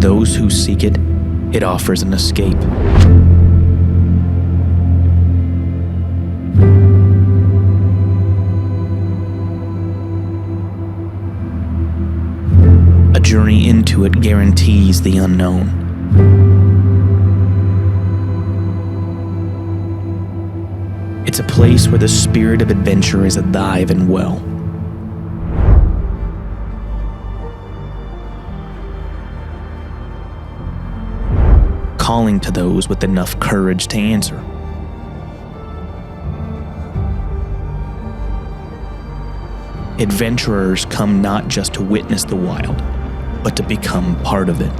those who seek it, it offers an escape. A journey into it guarantees the unknown. It's a place where the spirit of adventure is alive and well. Calling to those with enough courage to answer. Adventurers come not just to witness the wild, but to become part of it.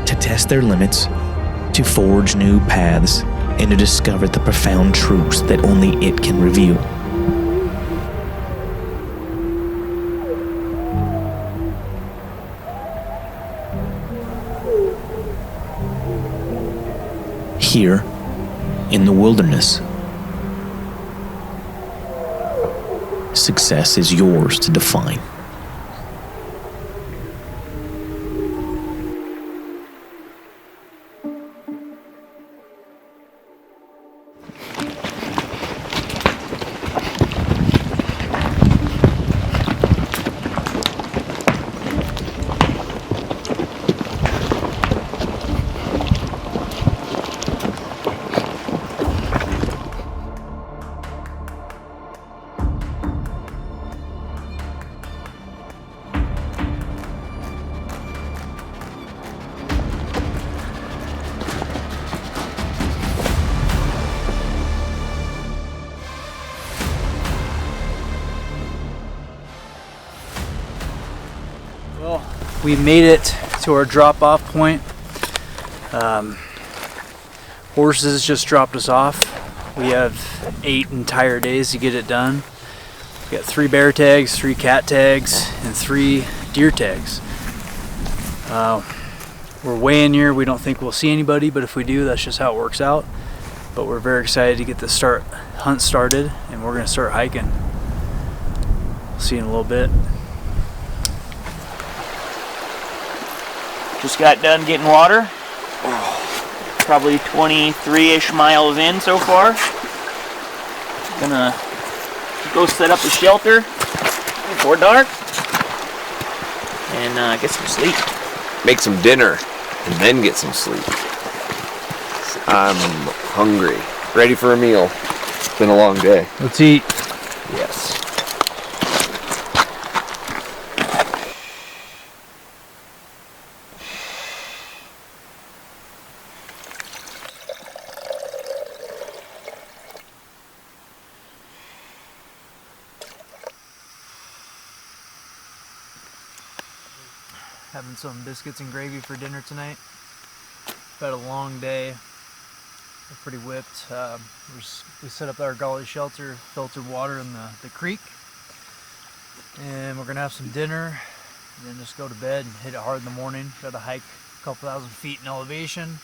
To test their limits, to forge new paths, and to discover the profound truths that only it can reveal. Here, in the wilderness, success is yours to define. Well, we made it to our drop-off point. Horses just dropped us off. We have 8 entire days to get it done. We got 3 bear tags, 3 cat tags, and 3 deer tags. We're way in here. We don't think we'll see anybody, but if we do, that's just how it works out. But we're very excited to get the hunt started, and we're gonna start hiking. See you in a little bit. Just got done getting water. Probably 23-ish miles in so far. Gonna go set up the shelter before dark and get some sleep. Make some dinner and then get some sleep. I'm hungry. Ready for a meal. It's been a long day. Let's eat. Yes. Having some biscuits and gravy for dinner tonight. We've had a long day. We're pretty whipped. We set up our gully shelter, filtered water in the creek. And we're gonna have some dinner and then just go to bed and hit it hard in the morning. Got to hike a couple thousand feet in elevation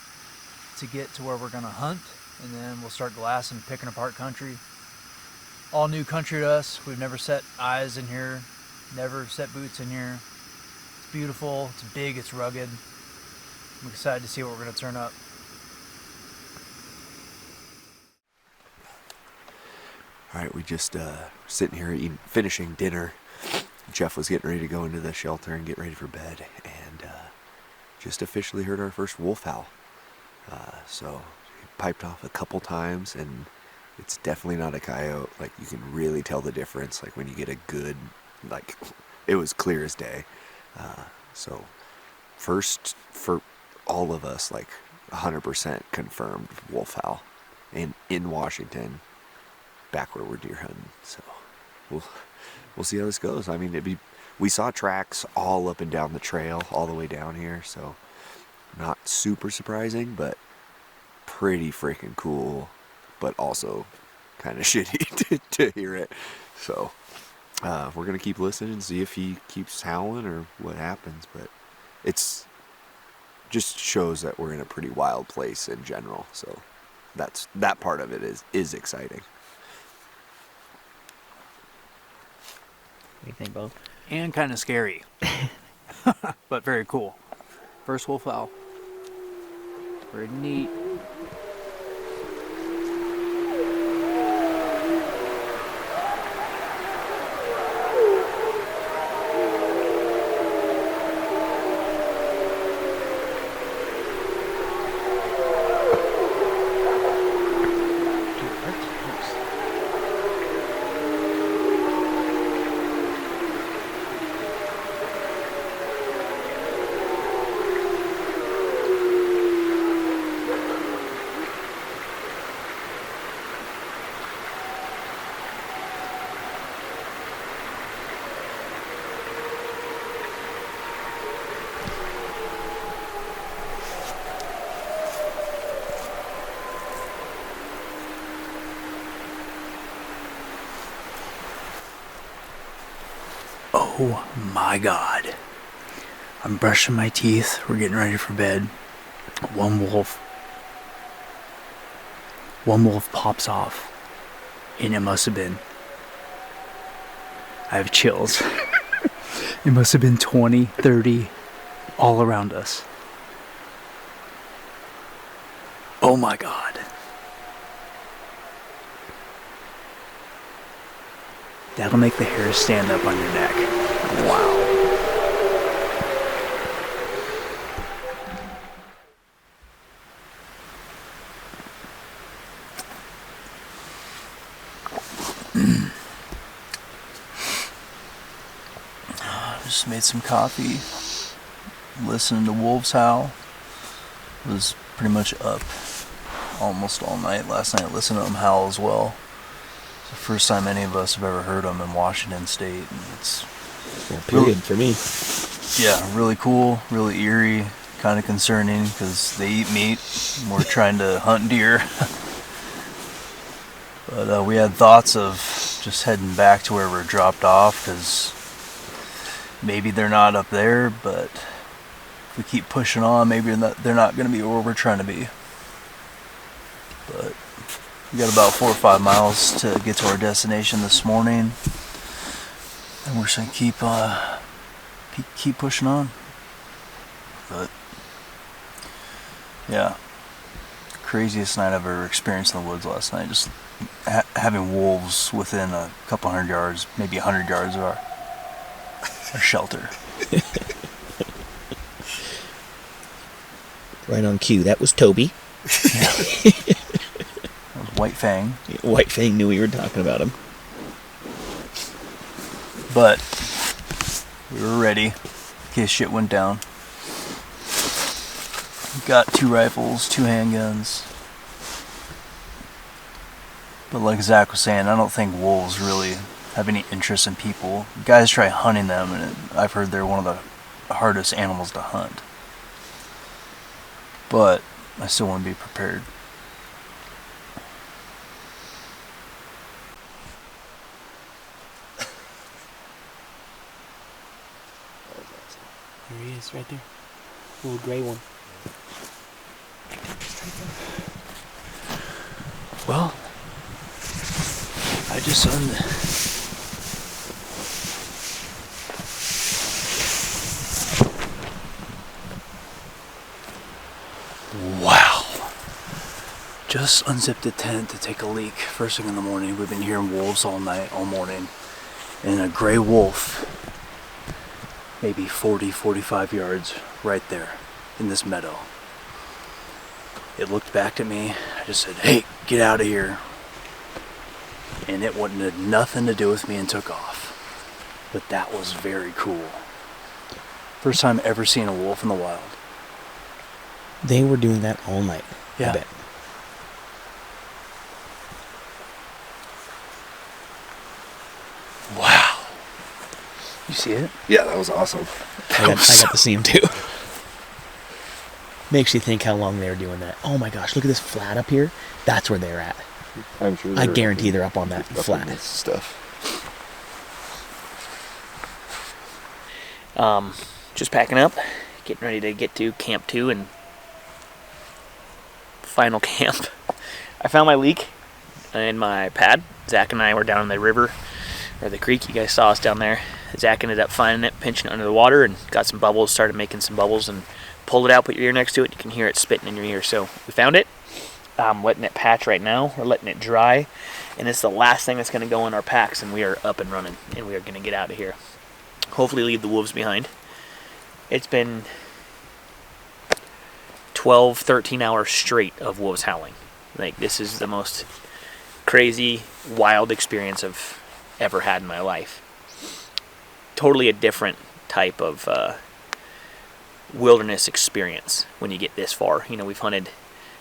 to get to where we're gonna hunt. And then we'll start glassing, picking apart country. All new country to us. We've never set eyes in here, never set boots in here. It's beautiful, it's big, it's rugged. I'm excited to see what we're going to turn up. All right, we just sitting here finishing dinner. Jeff was getting ready to go into the shelter and get ready for bed, and just officially heard our first wolf howl. So he piped off a couple times, and it's definitely not a coyote. Like, you can really tell the difference. Like, when you get a good, like, it was clear as day. So first for all of us, like 100% confirmed wolf howl in Washington, back where we're deer hunting. So we'll see how this goes. I mean, we saw tracks all up and down the trail all the way down here, so not super surprising, but pretty freaking cool, but also kind of shitty to hear it. So We're gonna keep listening and see if he keeps howling or what happens. But it's just shows that we're in a pretty wild place in general. So that part of it is exciting. What do you think, Bo? And kind of scary. But very cool. First wolf owl. Very neat. Oh my God. I'm brushing my teeth. We're getting ready for bed. One wolf pops off. And it must have been, I have chills. It must have been 20, 30 all around us. Oh my God. That'll make the hairs stand up on your neck. Wow. Just made some coffee. Listening to wolves howl. Was pretty much up almost all night last night. Listening to them howl as well. It's the first time any of us have ever heard them in Washington State, and it's Period for me. really cool, really eerie, kind of concerning because they eat meat. And we're trying to hunt deer, but we had thoughts of just heading back to where we're dropped off because maybe they're not up there, but if we keep pushing on, maybe they're not going to be where we're trying to be. But we got about 4 or 5 miles to get to our destination this morning, and we're just gonna keep pushing on. But yeah, craziest night I've ever experienced in the woods last night. Just having wolves within a couple 100 yards, maybe 100 yards of our shelter. Right on cue. That was Toby. White Fang. White Fang knew we were talking about him. But we were ready in case shit went down. Got 2 rifles, 2 handguns. But like Zach was saying, I don't think wolves really have any interest in people. Guys try hunting them, and I've heard they're one of the hardest animals to hunt. But I still want to be prepared. There he is, right there. Little gray one. Well, I just Wow. Just unzipped the tent to take a leak first thing in the morning. We've been hearing wolves all night, all morning. And a gray wolf, maybe 40, 45 yards right there in this meadow. It looked back at me. I just said, "Hey, get out of here." And it had nothing to do with me and took off. But that was very cool. First time ever seeing a wolf in the wild. They were doing that all night. Yeah. I bet. Wow. You see it? Yeah, that was awesome. I got to see him too. Makes you think how long they were doing that. Oh my gosh, look at this flat up here. That's where they're at. I'm sure. I guarantee they're up on that flat. Stuff. Just packing up, getting ready to get to Camp 2 and final camp. I found my leak in my pad. Zach and I were down in the river, or the creek. You guys saw us down there. Zach ended up finding it, pinching it under the water, and got some bubbles, started making some bubbles, and pulled it out, put your ear next to it, you can hear it spitting in your ear. So we found it. I'm letting it patch right now. We're letting it dry, and it's the last thing that's going to go in our packs, and we are up and running, and we are going to get out of here. Hopefully leave the wolves behind. It's been 12, 13 hours straight of wolves howling. Like, this is the most crazy, wild experience I've ever had in my life. Totally a different type of wilderness experience when you get this far. You know, we've hunted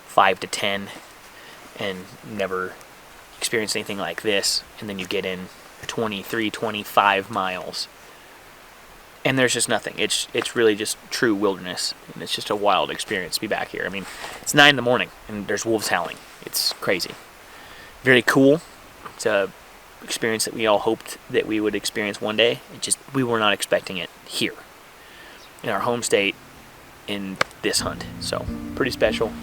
5 to 10 and never experienced anything like this, and then you get in 23, 25 miles and there's just nothing. It's really just true wilderness, and it's just a wild experience to be back here. I mean, it's 9 in the morning and there's wolves howling. It's crazy. Very cool. It's a experience that we all hoped that we would experience one day. We were not expecting it here in our home state in this hunt. So pretty special.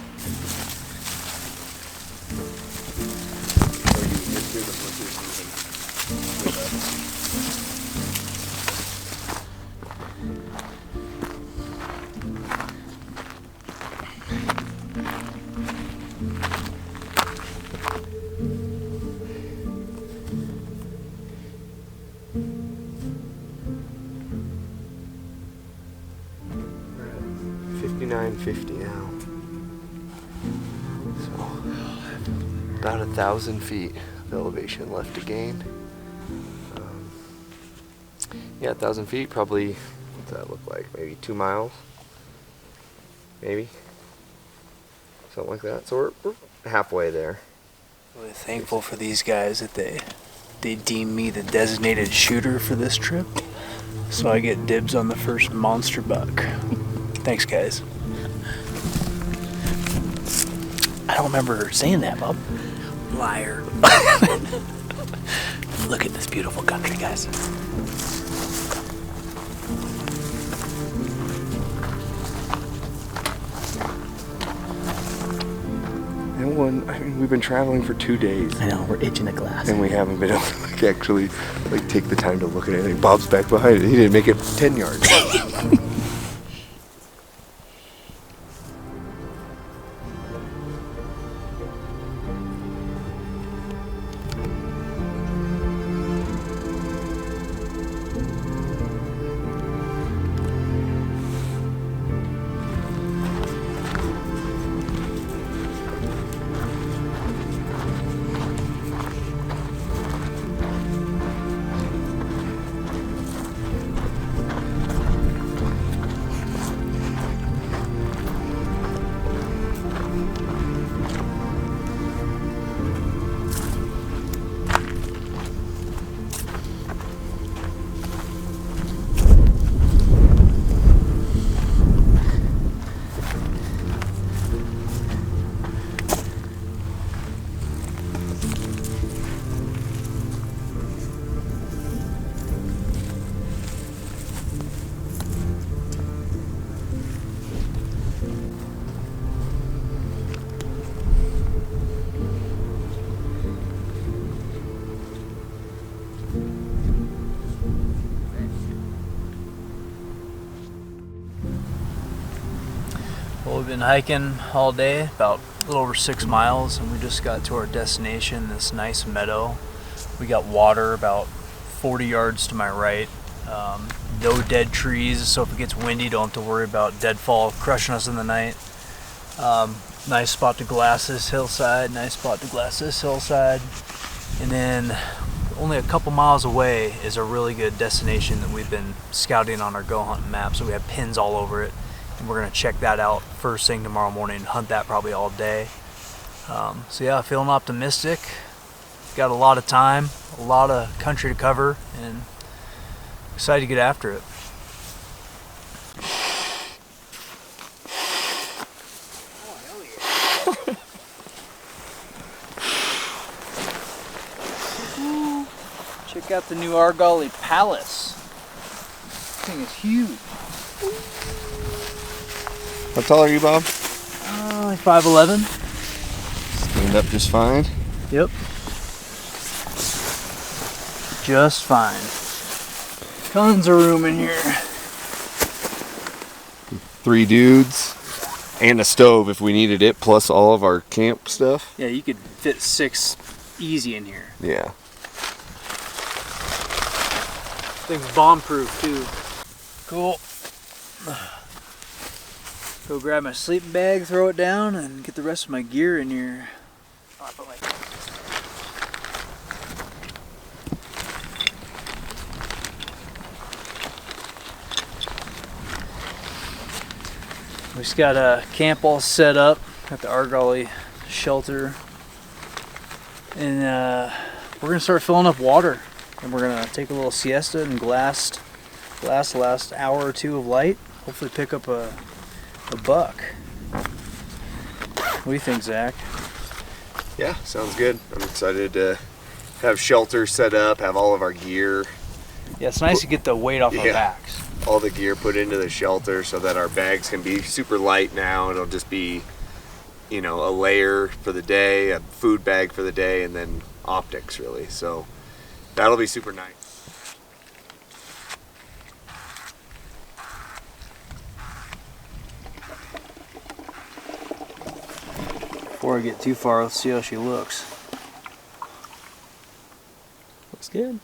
$59.50 now. So about 1,000 feet of elevation left to gain. Yeah, 1,000 feet, probably, what's that look like? Maybe 2 miles? Maybe? Something like that. So we're halfway there. Really thankful for these guys that they deem me the designated shooter for this trip. So I get dibs on the first monster buck. Thanks, guys. I don't remember saying that, Bob. Liar. Look at this beautiful country, guys. I mean, we've been traveling for 2 days. I know, we're itching a glass. And we haven't been able to actually take the time to look at anything. Bob's back behind it. He didn't make it 10 yards. Well, we've been hiking all day, about a little over 6 miles, and we just got to our destination, this nice meadow. We got water about 40 yards to my right. No dead trees, so if it gets windy, don't have to worry about deadfall crushing us in the night. Nice spot to glass this hillside, And then only a couple miles away is a really good destination that we've been scouting on our Go Hunt map, so we have pins all over it. And we're gonna check that out first thing tomorrow morning and hunt that probably all day. So yeah, feeling optimistic. Got a lot of time, a lot of country to cover, and excited to get after it. Check out the new Argali Palace. thing is huge. How tall are you, Bob? Like 5'11". Stand up just fine. Yep. Just fine. Tons of room in here. 3 dudes and a stove if we needed it, plus all of our camp stuff. Yeah, you could fit 6 easy in here. Yeah. Thing's bomb-proof too. Cool. Go grab my sleeping bag, throw it down, and get the rest of my gear in here. We just got a camp all set up at the Argali shelter, and we're gonna start filling up water, and we're gonna take a little siesta and last the last hour or 2 of light. Hopefully pick up a buck. What do you think, Zach? Yeah, sounds good. I'm excited to have shelter set up, have all of our gear, Yeah, it's nice to get the weight off our Yeah. backs. all the gear put into the shelter so that our bags can be super light now. It'll just be, a layer for the day, a food bag for the day, and then optics really. So that'll be super nice. Before I get too far, let's see how she looks. Looks good.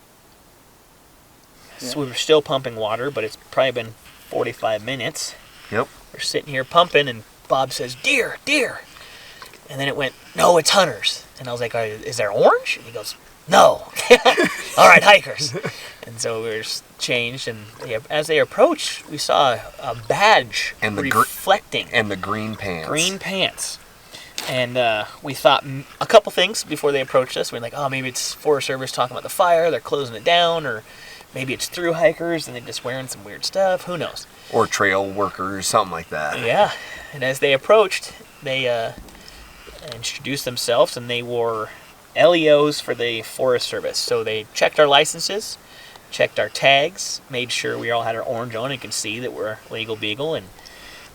So we were still pumping water, but it's probably been 45 minutes. Yep. We're sitting here pumping, and Bob says, "Deer, deer." And then it went, "No, it's hunters." And I was like, "Is there orange?" And he goes, "No." All right, hikers. And so we were changed, and as they approached, we saw a badge And the reflecting. And the green pants. Green pants. And we thought a couple things before they approached us. We were like, oh, maybe it's Forest Service talking about the fire, they're closing it down, or maybe it's through hikers and they're just wearing some weird stuff. Who knows? Or trail workers, something like that. Yeah. And as they approached, they introduced themselves, and they wore LEOs for the Forest Service. So they checked our licenses, checked our tags, made sure we all had our orange on and could see that we're legal beagle. And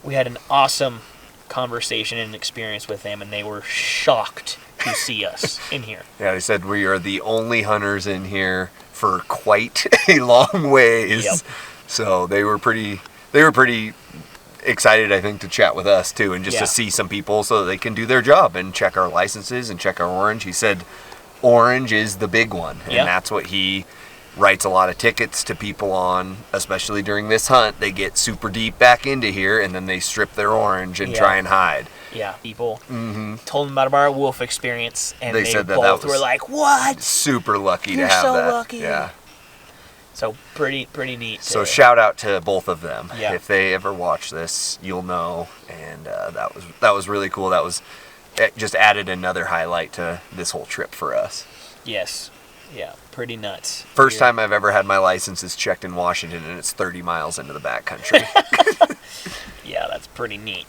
we had an awesome conversation and experience with them, and they were shocked to see us in here. Yeah, they said we are the only hunters in here for quite a long ways. Yep. So they were pretty excited, I think, to chat with us too, and just Yeah. to see some people so that they can do their job and check our licenses and check our orange. He said orange is the big one, and Yeah. that's what he writes a lot of tickets to people on, especially during this hunt. They get super deep back into here, and then they strip their orange and Yeah. try and hide. Yeah, people told them about our wolf experience, and They they said that both was were like, "What?" Super lucky You're to have so that. lucky. Yeah. So pretty neat. So shout out to both of them. Yeah. If they ever watch this, you'll know. And that was really cool. It just added another highlight to this whole trip for us. Yes. Yeah, pretty nuts. First time I've ever had my licenses checked in Washington, and it's 30 miles into the backcountry. Yeah, that's pretty neat.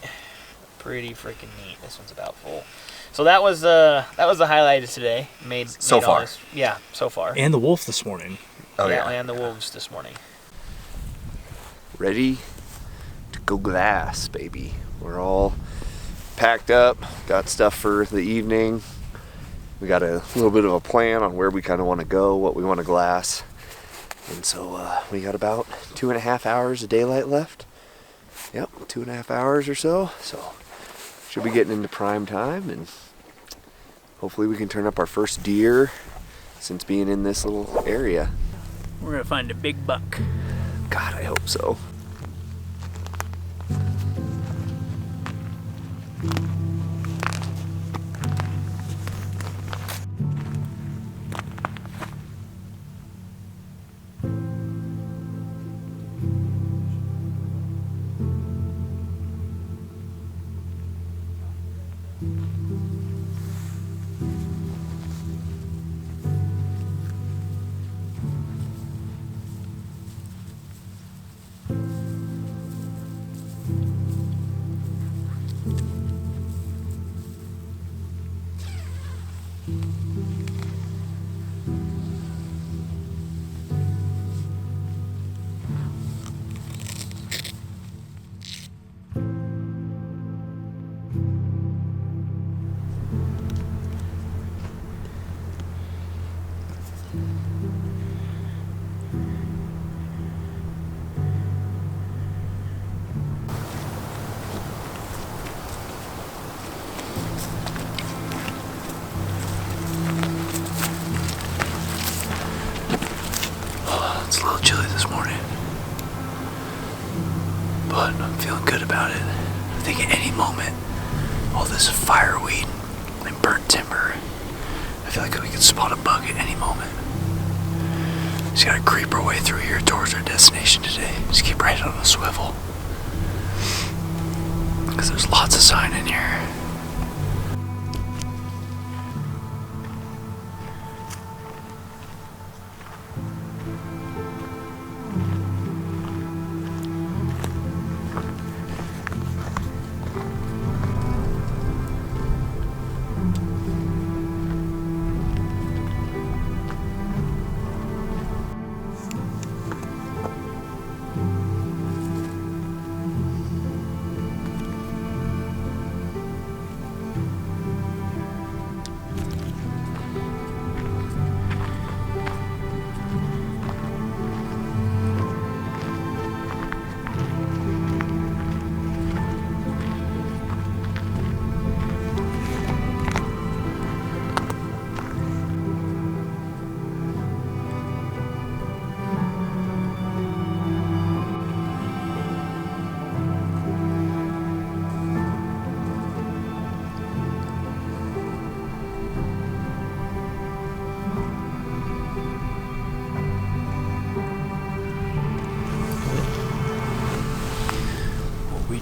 Pretty freaking neat. This one's about full. So that was the highlight of today. Made So all far. this- yeah, so far. And the wolf this morning. Oh yeah. And the wolves this morning. Ready to go glass, baby. We're all packed up, got stuff for the evening. We got a little bit of a plan on where we kind of want to go, what we want to glass. And so we got about 2.5 hours of daylight left. Yep, 2.5 hours or so. So should be getting into prime time, and hopefully we can turn up our first deer since being in this little area. We're gonna find a big buck. God, I hope so. It's a little chilly this morning, but I'm feeling good about it. I think at any moment, all this fireweed and burnt timber, I feel like we could spot a bug at any moment. Just gotta creep our way through here towards our destination today. Just keep right on a swivel, because there's lots of sign in here.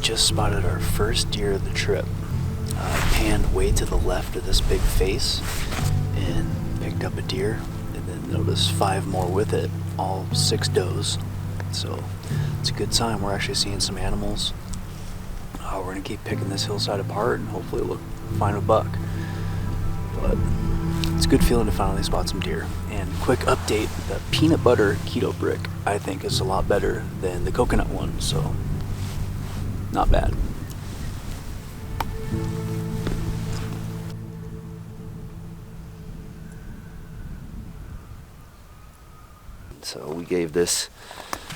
Just spotted our first deer of the trip. Panned way to the left of this big face and picked up a deer, and then noticed 5 more with it, all 6 does. So it's a good sign. We're actually seeing some animals. We're gonna keep picking this hillside apart and hopefully find a buck. But it's a good feeling to finally spot some deer. And quick update, the peanut butter keto brick I think is a lot better than the coconut one, so not bad. So we gave this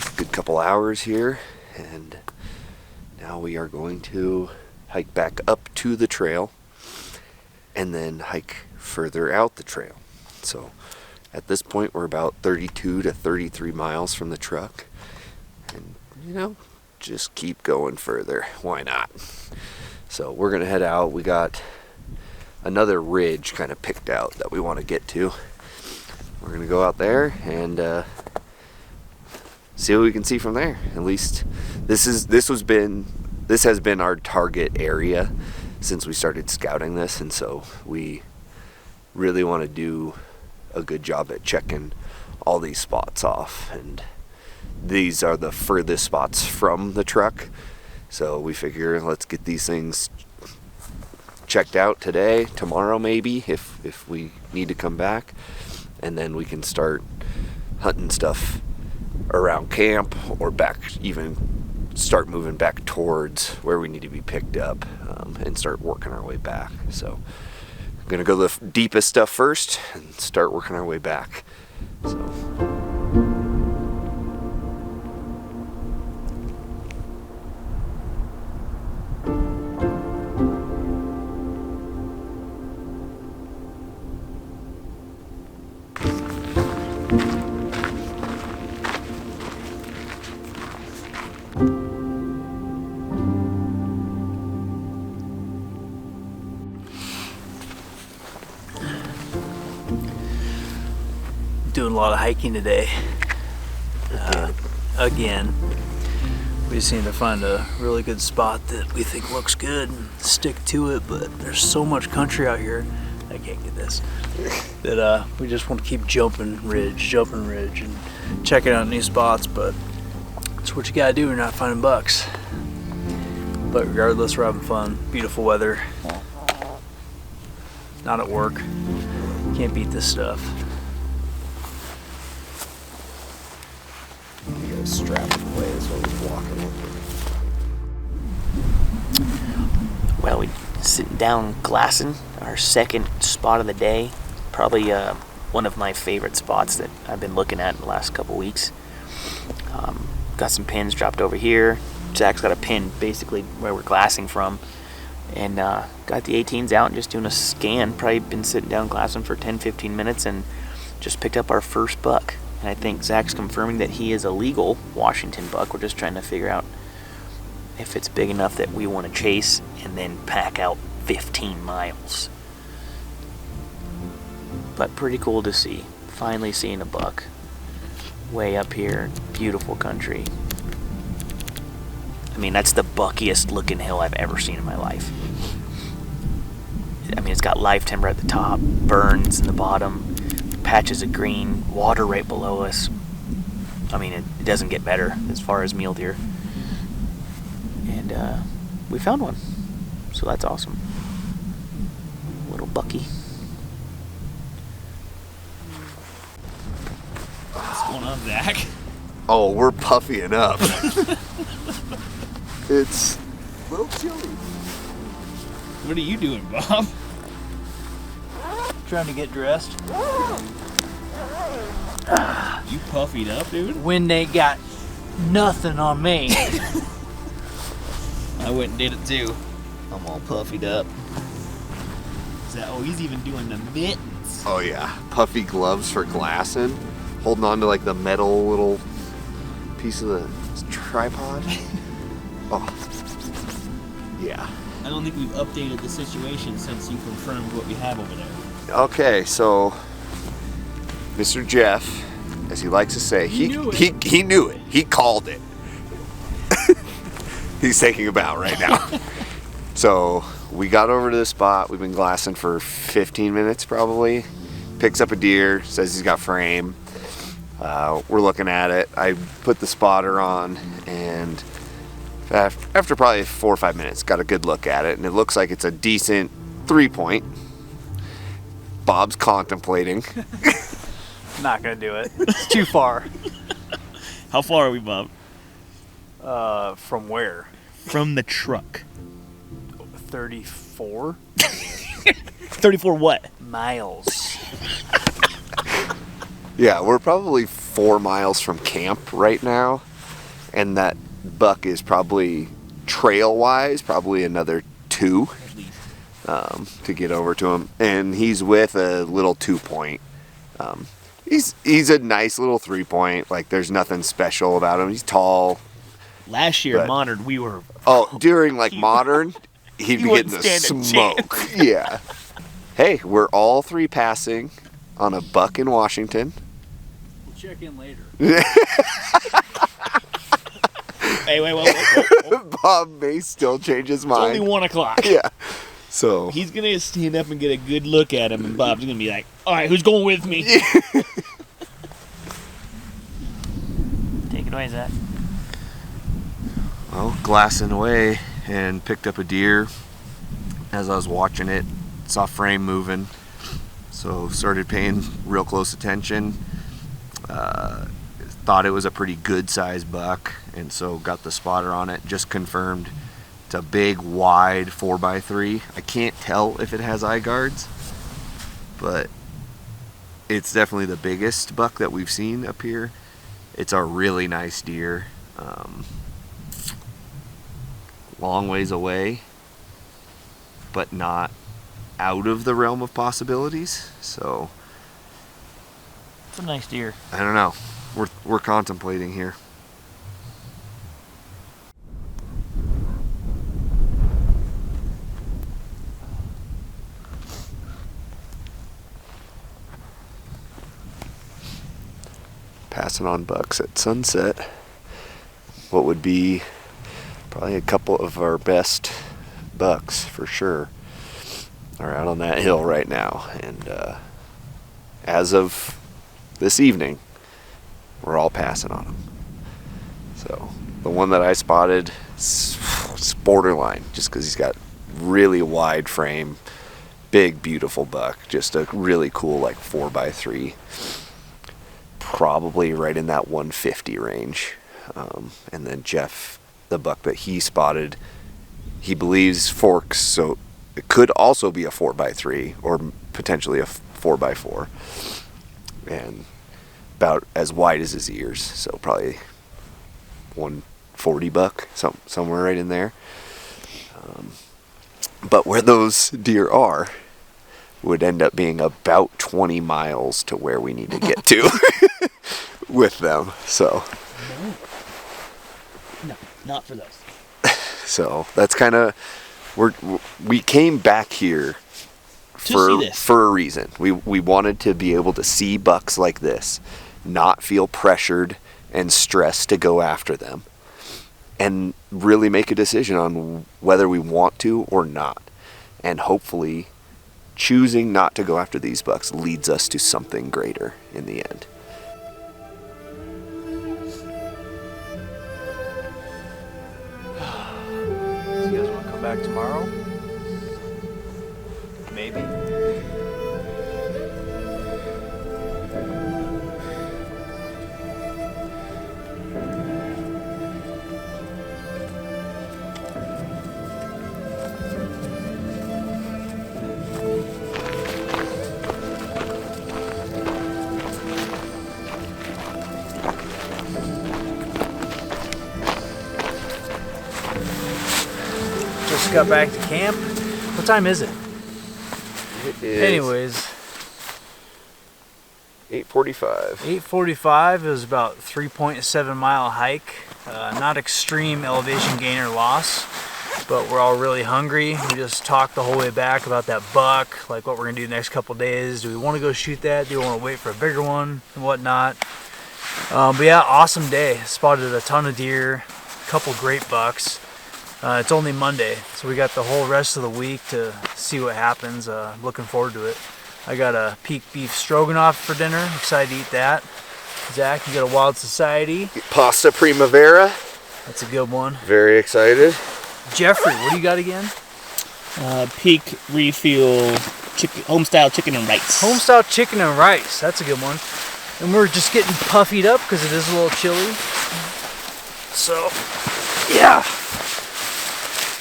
a good couple hours here, and now we are going to hike back up to the trail and then hike further out the trail. So at this point we're about 32 to 33 miles from the truck, and just keep going further. Why not? So we're gonna head out. We got another ridge kind of picked out that we want to get to. We're gonna go out there and see what we can see from there. At least this has been our target area since we started scouting this, and so we really want to do a good job at checking all these spots off, and these are the furthest spots from the truck, so we figure let's get these things checked out today, tomorrow maybe, if we need to come back, and then we can start hunting stuff around camp, or even start moving back towards where we need to be picked up, and start working our way back. So I'm gonna go the deepest stuff first and start working our way back. So doing a lot of hiking today. Again, we just need to find a really good spot that we think looks good and stick to it, but there's so much country out here, I can't get this, that we just want to keep jumping ridge, and checking out new spots, but that's what you gotta do when you're not finding bucks. But regardless, we're having fun. Beautiful weather. Not at work. Can't beat this stuff. you gotta strap it away as well as walking it. Well, we sitting down glassing, our second spot of the day. Probably one of my favorite spots that I've been looking at in the last couple weeks. Got some pins dropped over here. Zach's got a pin basically where we're glassing from. And got the 18s out and just doing a scan. Probably been sitting down glassing for 10-15 minutes and just picked up our first buck. And I think Zach's confirming that he is a legal Washington buck. We're just trying to figure out if it's big enough that we want to chase and then pack out 15 miles. But pretty cool to see. Finally seeing a buck way up here. Beautiful country. I mean, that's the buckiest looking hill I've ever seen in my life. I mean, it's got live timber at the top, burns in the bottom, patches of green, water right below us. I mean, it doesn't get better as far as mule deer. And we found one, so that's awesome. Little bucky. What's going on, Zach? Oh, we're puffying up. It's a little chilly. What are you doing, Bob? Trying to get dressed. You puffied up, dude? Wind ain't got nothing on me. I went and did it too. I'm all puffied up. Oh, he's even doing the mittens. Oh yeah, puffy gloves for glassing, holding on to like the metal little piece of the tripod. Oh, yeah. I don't think we've updated the situation since you confirmed what we have over there. Okay, so Mr. Jeff, as he likes to say, he knew it. He called it. He's taking a bow right now. So we got over to the spot. We've been glassing for 15 minutes probably. Picks up a deer, says he's got frame. We're looking at it. I put the spotter on, and after probably 4 or 5 minutes, got a good look at it, and it looks like it's a decent 3-point. Bob's contemplating. Not gonna do it. It's too far. How far are we, Bob? From where? From the truck. 34 34 what? miles. Yeah, we're probably 4 miles from camp right now, and that buck is probably trail-wise, probably another 2 to get over to him, and he's with a little 2-point. He's a nice little 3-point. Like, there's nothing special about him. He's tall. Last year, But- modern, we were. During like modern, he'd be getting wouldn't the stand a smoke. Yeah. Hey, we're all 3 passing on a buck in Washington. We'll check in later. Hey, wait. Bob may still change his It's mind. only 1 o'clock. Yeah. So He's gonna stand up and get a good look at him, and Bob's gonna be like, "All right, who's going with me?" Take it away, Zach. well, glassing away and picked up a deer. As I was watching it, saw frame moving, so started paying real close attention. Thought it was a pretty good sized buck, and so got the spotter on it. Just confirmed it's a big, wide 4x3. I can't tell if it has eye guards, but it's definitely the biggest buck that we've seen up here. It's a really nice deer. Long ways away, but not out of the realm of possibilities. So It's a nice deer. I don't know. We're contemplating here. Passing on bucks at sunset. What would be probably a couple of our best bucks for sure are out on that hill right now. And as of this evening, we're all passing on them. So the one that I spotted is borderline, just because he's got really wide frame, big, beautiful buck. Just a really cool, like 4x3. Probably right in that 150 range. And then Jeff, the buck that he spotted, he believes forks, so it could also be a 4x3 or potentially a 4x4. And about as wide as his ears, so probably 140 buck, somewhere right in there. But where those deer are would end up being about 20 miles to where we need to get to. with them. So No, not for those. so that's kind of we came back here see this. for a reason. We wanted to be able to see bucks like this, not feel pressured and stressed to go after them, and really make a decision on whether we want to or not. And hopefully choosing not to go after these bucks leads us to something greater in the end. So you guys want to come back tomorrow? Maybe. Just got back to camp. What time is it? It is Anyways, 8:45. 8:45. It was about 3.7 mile hike. Not extreme elevation gain or loss, but we're all really hungry. We just talked the whole way back about that buck, like what we're gonna do the next couple days. Do we want to go shoot that? Do we want to wait for a bigger one and whatnot? But yeah, awesome day. Spotted a ton of deer, a couple great bucks. It's only Monday, so we got the whole rest of the week to see what happens. Looking forward to it. I got a peak beef stroganoff for dinner. Excited to eat that. Zach, you got a Wild Society. Pasta Primavera. That's a good one. Very excited. Jeffrey, what do you got again? Peak refuel homestyle chicken and rice. Homestyle chicken and rice. That's a good one. And we're just getting puffied up because it is a little chilly. So, yeah.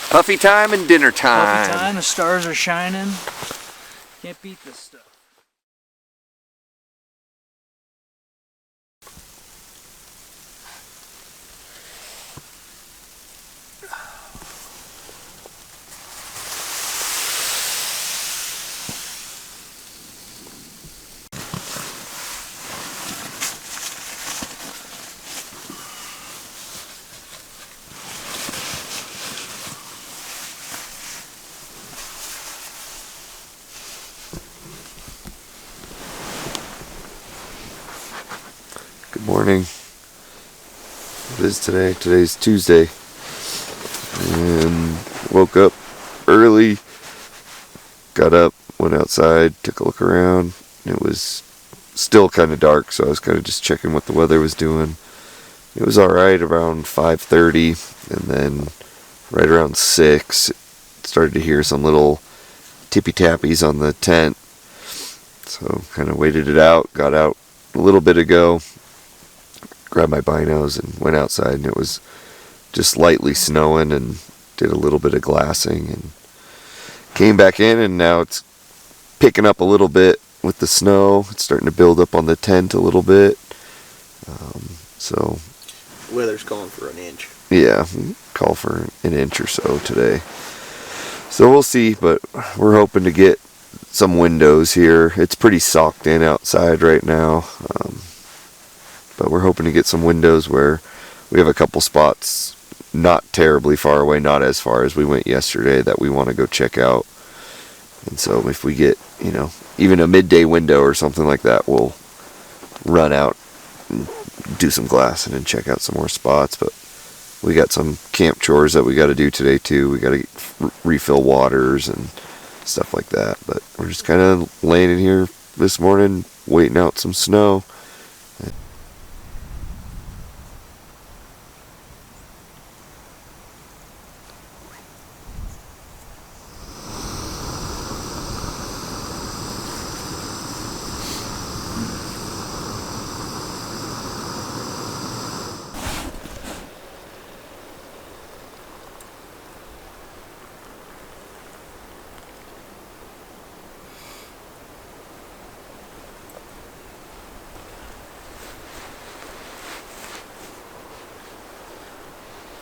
Puffy time and dinner time. Puffy time. The stars are shining. Can't beat this stuff. Good morning. It is today. Today's Tuesday. And woke up early. Got up, went outside, took a look around. It was still kind of dark, so I was kind of just checking what the weather was doing. It was alright around 5:30, and then right around 6, started to hear some little tippy-tappies on the tent. So kind of waited it out, got out a little bit ago, grabbed my binos and went outside, and it was just lightly snowing, and did a little bit of glassing and came back in, and now it's picking up a little bit with the snow. It's starting to build up on the tent a little bit. So Weather's calling for an inch. yeah, call for an inch or so today. So we'll see, but we're hoping to get some windows here. It's pretty socked in outside right now, but we're hoping to get some windows where we have a couple spots not terribly far away, not as far as we went yesterday, that we want to go check out. And so if we get, even a midday window or something like that, we'll run out and do some glassing and check out some more spots. But we got some camp chores that we got to do today too. We got to refill waters and stuff like that. But we're just kind of laying in here this morning, waiting out some snow.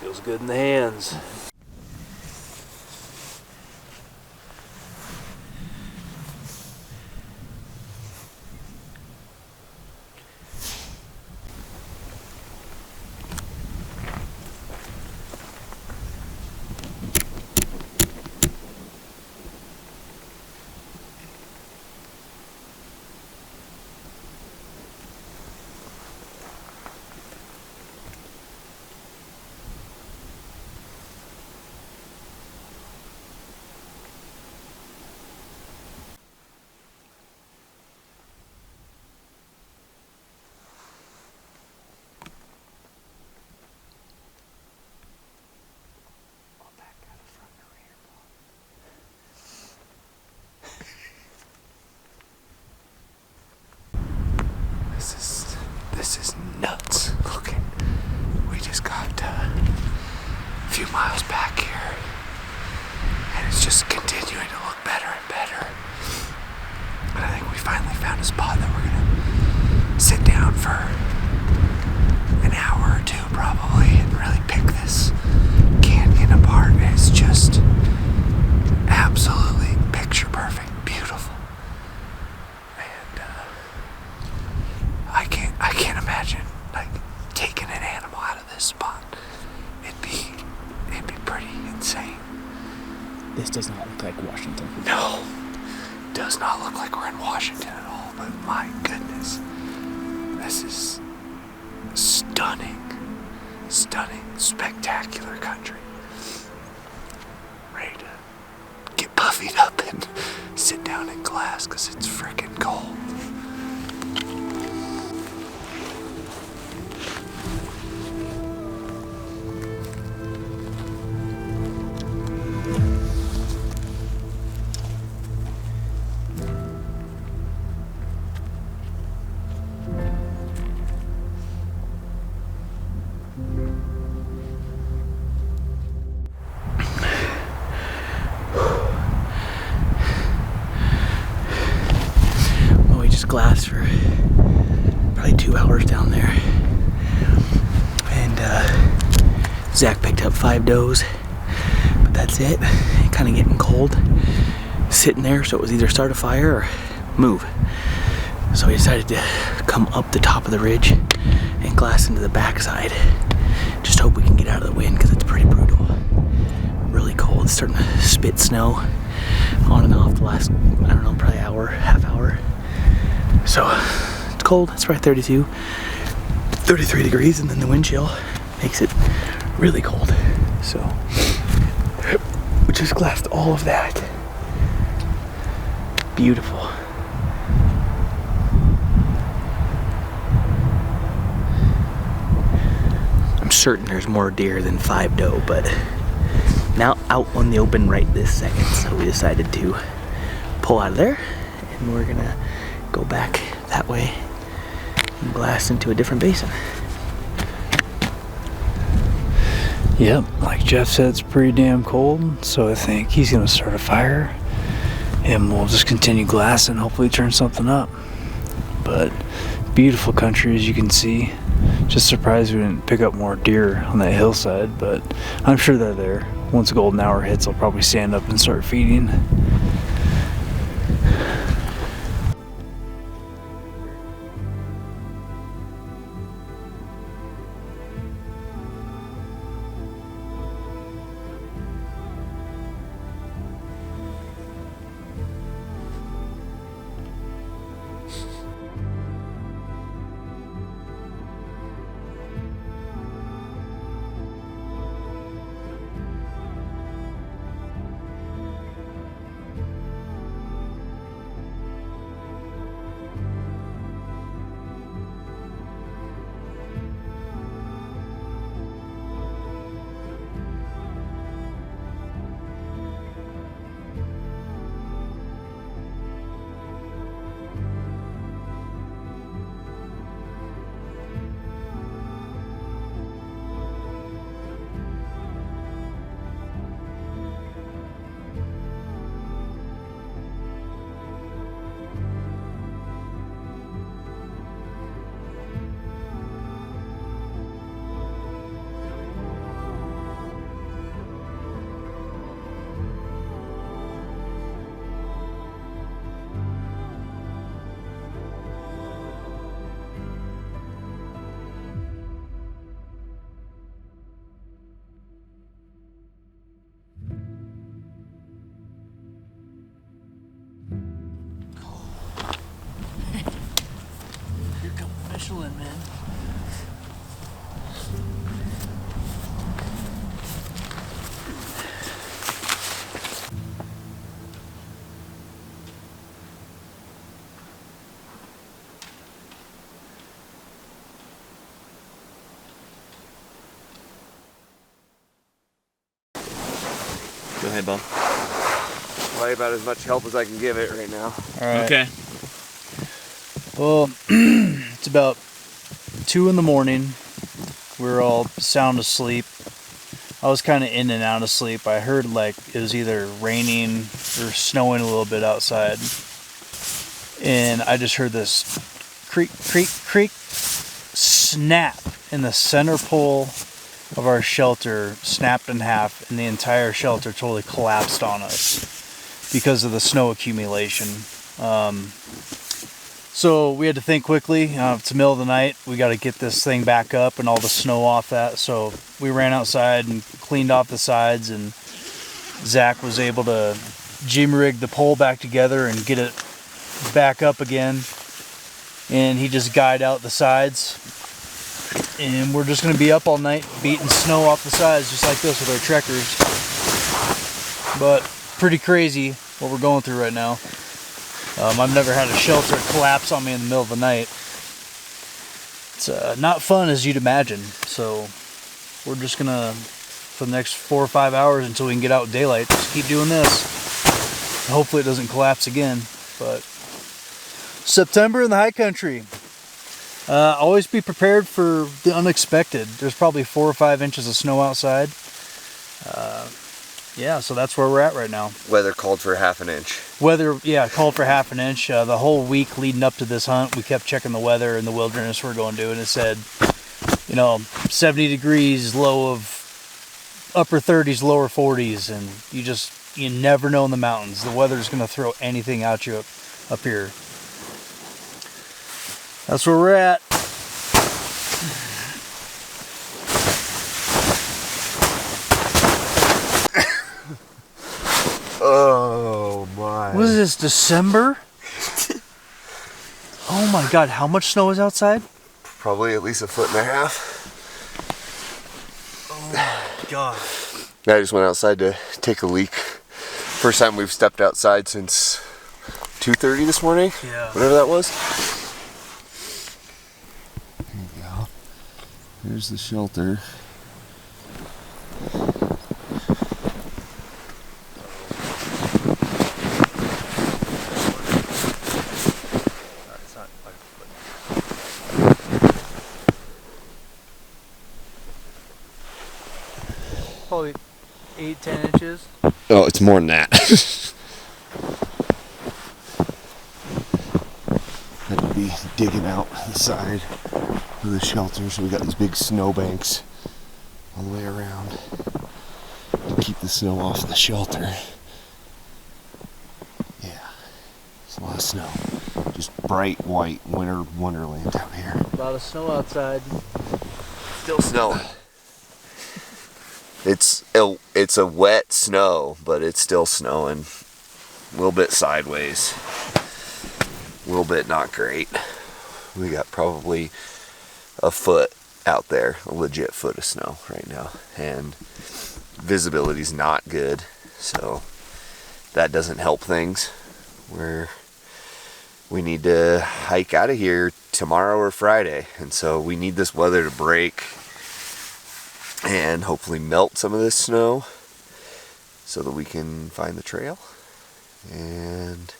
Feels good in the hands. is nuts. Look, we just got a few miles back here, and it's just continuing to look better and better. And I think we finally found a spot that we're gonna sit down for an hour or two probably and really pick this canyon apart. It's just absolutely picture perfect, beautiful. And I can't imagine like taking an animal out of this spot. It'd be pretty insane. This does not look like Washington. No, does not look like we're in Washington at all, but my goodness, this is stunning, spectacular country. Ready to get puffied up and sit down in glass because it's freaking cold. Glass for probably 2 hours down there, and Zach picked up 5 does, but that's it. Kind of getting cold sitting there, so it was either start a fire or move. So we decided to come up the top of the ridge and glass into the backside. Just hope we can get out of the wind because it's pretty brutal. Really cold. It's starting to spit snow on and off the last, I don't know, probably hour, half hour. So it's cold. It's probably 32, 33 degrees, and then the wind chill makes it really cold. So we just glassed all of that. Beautiful. I'm certain there's more deer than 5 doe, but not out on the open right this second. So we decided to pull out of there, and we're gonna go back that way and blast into a different basin. Yep, like Jeff said, it's pretty damn cold, so I think he's gonna start a fire and we'll just continue glassing, hopefully turn something up. But beautiful country, as you can see. Just surprised we didn't pick up more deer on that hillside, but I'm sure they're there. Once the golden hour hits, I'll probably stand up and start feeding. Michelin, man. Go ahead, Bob. Probably about as much help as I can give it right now. All right. Okay. Well, it's about 2 in the morning. We were all sound asleep. I was kind of in and out of sleep. I heard like it was either raining or snowing a little bit outside. And I just heard this creak, creak, creak, snap, and the center pole of our shelter snapped in half, and the entire shelter totally collapsed on us because of the snow accumulation. So we had to think quickly. It's the middle of the night. We got to get this thing back up and all the snow off that. So we ran outside and cleaned off the sides, and Zach was able to jim rig the pole back together and get it back up again. And he just guyed out the sides. And we're just going to be up all night beating snow off the sides just like this with our trekkers. But pretty crazy what we're going through right now. I've never had a shelter collapse on me in the middle of the night. It's not fun as you'd imagine. So we're just going to, for the next 4 or 5 hours until we can get out with daylight, just keep doing this. Hopefully it doesn't collapse again. But September in the high country. Always be prepared for the unexpected. There's probably 4 or 5 inches of snow outside. Yeah, so that's where we're at right now. Weather called for half an inch. Weather, yeah, called for half an inch. The whole week leading up to this hunt, we kept checking the weather in the wilderness we're going to, and it said, 70 degrees, low of upper 30s, lower 40s, and you never know in the mountains. The weather's going to throw anything at you up here. That's where we're at. Oh my. What is this, December? Oh my God, how much snow is outside? Probably at least 1.5 feet. Oh my God. I just went outside to take a leak. First time we've stepped outside since 2:30 this morning. Yeah. Whatever that was. There you go. Here's the shelter. Probably 8-10 inches. Oh, it's more than that. Had to be digging out the side of the shelter, so we got these big snow banks all the way around to keep the snow off the shelter. Yeah, it's a lot of snow. Just bright white winter wonderland out here. A lot of snow outside. Still snowing. It's a wet snow, but it's still snowing. A little bit sideways. A little bit not great. We got probably a foot out there, a legit foot of snow right now, and visibility's not good, so that doesn't help things. We need to hike out of here tomorrow or Friday, and so we need this weather to break and hopefully melt some of this snow so that we can find the trail and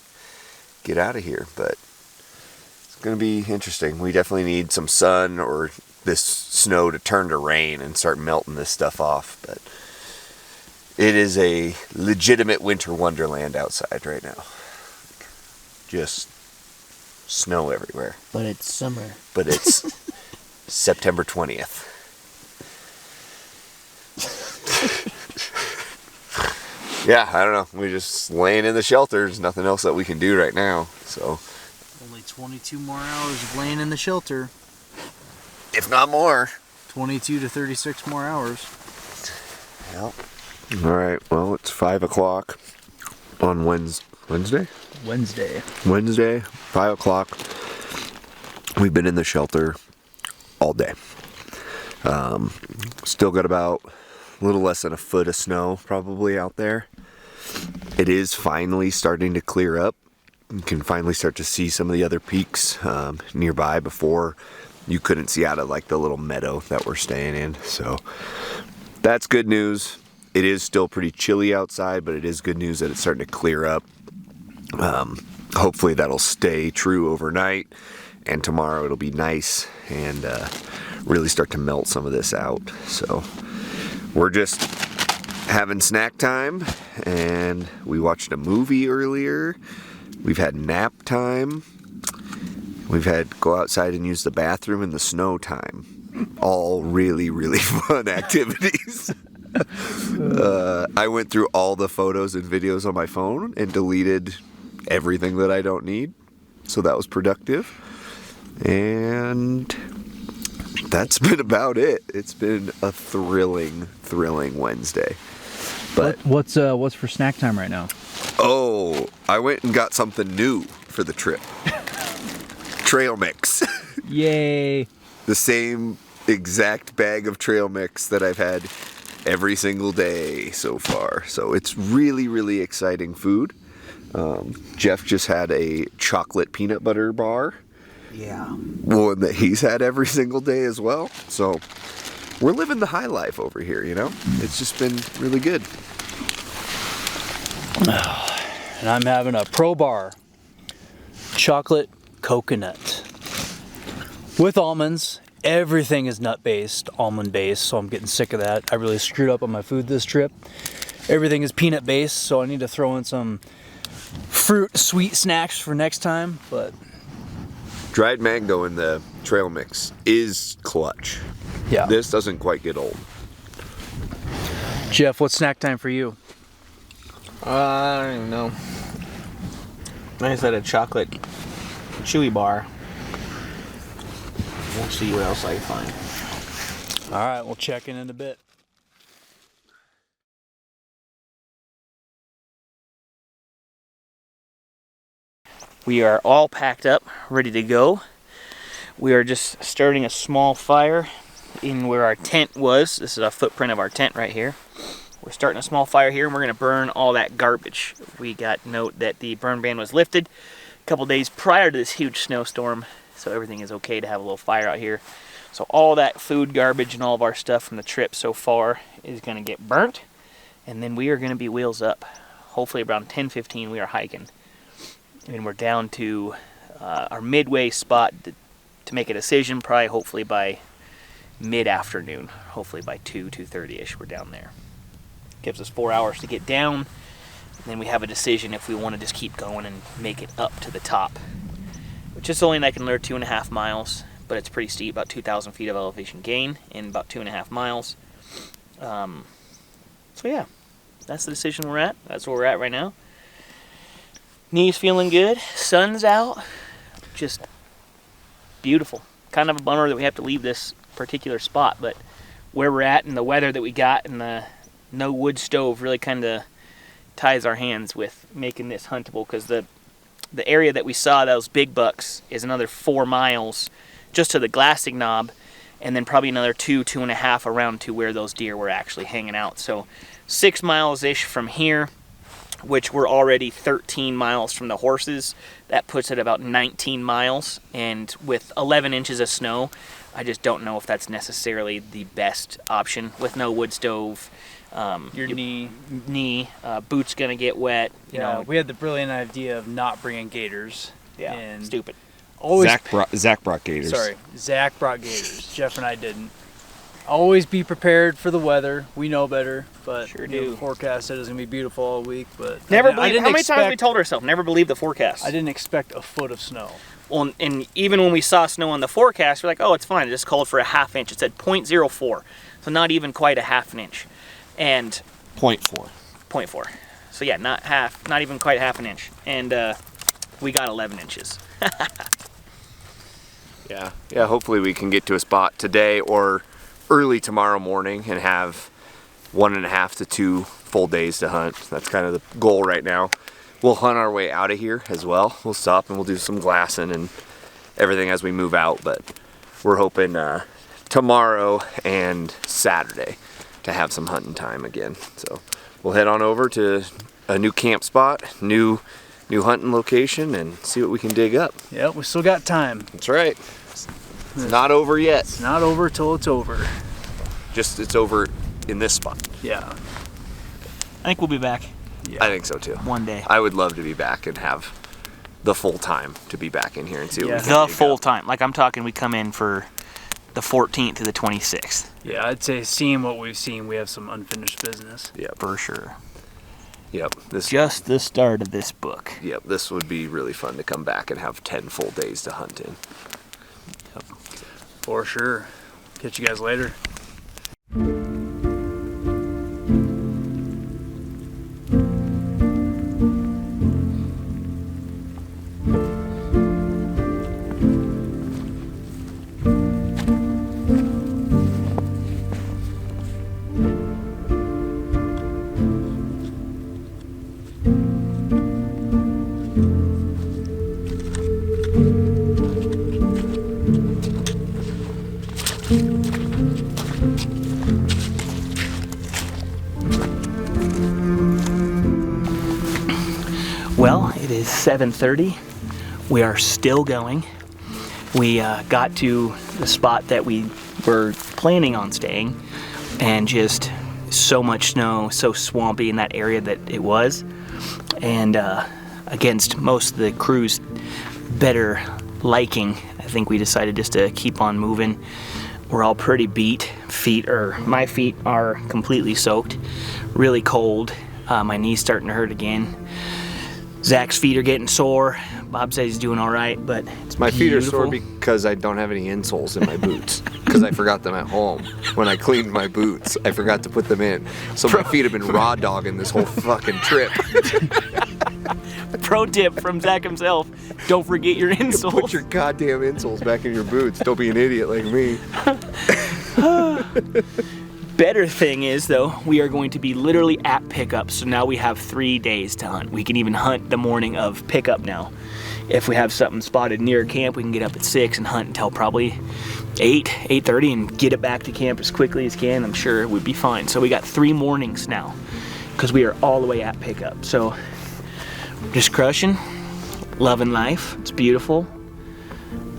get out of here. But it's going to be interesting. We definitely need some sun or this snow to turn to rain and start melting this stuff off. But it is a legitimate winter wonderland outside right now. Just snow everywhere. But it's summer. But it's September 20th. Yeah, I don't know. We're just laying in the shelter. There's nothing else that we can do right now. So Only 22 more hours of laying in the shelter. if not more. 22 to 36 more hours. Yep. All right. Well, it's 5 o'clock on Wednesday. Wednesday. 5 o'clock. We've been in the shelter all day. Still got about a little less than a foot of snow probably out there. It is finally starting to clear up. You can finally start to see some of the other peaks nearby. Before you couldn't see out of like the little meadow that we're staying in. So that's good news. It is still pretty chilly outside, but it is good news that it's starting to clear up. Hopefully that'll stay true overnight, and tomorrow it'll be nice and really start to melt some of this out. So we're just having snack time, and we watched a movie earlier. We've had nap time. We've had go outside and use the bathroom in the snow time. All really, really fun activities. I went through all the photos and videos on my phone and deleted everything that I don't need. So that was productive. And that's been about it. It's been a thrilling Wednesday. But what's for snack time right now? oh, I went and got something new for the trip. Trail mix. Yay! The same exact bag of trail mix that I've had every single day so far. So it's really, really exciting food. Jeff just had a chocolate peanut butter bar. Yeah. One that he's had every single day as well. So we're living the high life over here, you know? It's just been really good. And I'm having a Pro Bar chocolate coconut with almonds. Everything is nut based, almond based, so I'm getting sick of that. I really screwed up on my food this trip. Everything is peanut based, so I need to throw in some fruit sweet snacks for next time. But Dried mango in the trail mix is clutch. yeah. This doesn't quite get old. Jeff, what's snack time for you? I don't even know. I just had a chocolate chewy bar. We'll see what else I can find. All right, we'll check in a bit. We are all packed up, ready to go. We are just starting a small fire in where our tent was. This is a footprint of our tent right here. We're starting a small fire here, and we're going to burn all that garbage. We got note that the burn ban was lifted a couple days prior to this huge snowstorm, so everything is okay to have a little fire out here. So all that food garbage and all of our stuff from the trip so far is going to get burnt, and then we are going to be wheels up. Hopefully around 10:15 we are hiking, and we're down to our midway spot to make a decision, probably hopefully by mid-afternoon, hopefully by 2:30ish we're down there. Gives us 4 hours to get down, and then we have a decision if we want to just keep going and make it up to the top, which is only like another 2.5 miles, but it's pretty steep, about 2,000 feet of elevation gain in about 2.5 miles. So yeah, that's the decision we're at. That's where we're at right now. Knees feeling good, sun's out, just beautiful. Kind of a bummer that we have to leave this particular spot, but where we're at and the weather that we got and the no wood stove really kind of ties our hands with making this huntable, because the area that we saw those big bucks is another 4 miles just to the glassing knob, and then probably another 2.5 around to where those deer were actually hanging out. So 6 miles-ish from here, which we're already 13 miles from the horses. That puts it about 19 miles, and with 11 inches of snow, I just don't know if that's necessarily the best option with no wood stove. Your knee. Boots gonna get wet. You know, We had the brilliant idea of not bringing gaiters. yeah, And stupid. always, Zach brought gators. sorry, Zach brought gaiters. Jeff and I didn't. Always be prepared for the weather. We know better, but Sure you know, do. the forecast said it was gonna be beautiful all week. But Never I believe. didn't How many times expect- we told ourselves never believe the forecast? I didn't expect a foot of snow. Well, and even when we saw snow on the forecast, we're like, oh, it's fine. It just called for a ½ inch. It said 0.04, so not even quite a ½ inch, and 0.4. 0.4. So yeah, not even quite ½ an inch, and we got 11 inches. Yeah, hopefully we can get to a spot today or early tomorrow morning and have 1.5 to 2 full days to hunt. That's kind of the goal right now. We'll hunt our way out of here as well. We'll stop and we'll do some glassing and everything as we move out, but we're hoping tomorrow and Saturday to have some hunting time again. So we'll head on over to a new camp spot, new hunting location, and see what we can dig up. Yeah, we still got time. That's right. It's not over yet. It's not over till it's over. Just it's over in this spot. Yeah. I think we'll be back I think so too. one day. I would love to be back and have the full time to be back in here and see what we can The dig full up. time. Like I'm talking, we come in for the 14th to the 26th. Yeah, I'd say seeing what we've seen, we have some unfinished business. Yep. For sure. Yep. Just the start of this book. Yep. This would be really fun to come back and have 10 full days to hunt in. For sure. Catch you guys later. Well, it is 7:30. We are still going. We got to the spot that we were planning on staying, and just so much snow, so swampy in that area that it was. And against most of the crew's better liking, I think we decided just to keep on moving. We're all pretty beat. My feet are completely soaked, really cold. My knee's starting to hurt again. Zach's feet are getting sore. Bob says he's doing all right, but it's My feet are sore beautiful. because I don't have any insoles in my boots because I forgot them at home. When I cleaned my boots, I forgot to put them in. So my feet have been raw dogging this whole fucking trip. Pro tip from Zach himself: don't forget your insoles. Put your goddamn insoles back in your boots. Don't be an idiot like me. Better thing is, though, we are going to be literally at pickup, so now we have 3 days to hunt. We can even hunt the morning of pickup now. If we have something spotted near camp, we can get up at 6 and hunt until probably 8:30 and get it back to camp as quickly as can. I'm sure it would be fine. So we got 3 mornings now because we are all the way at pickup. So just crushing, loving life. It's beautiful.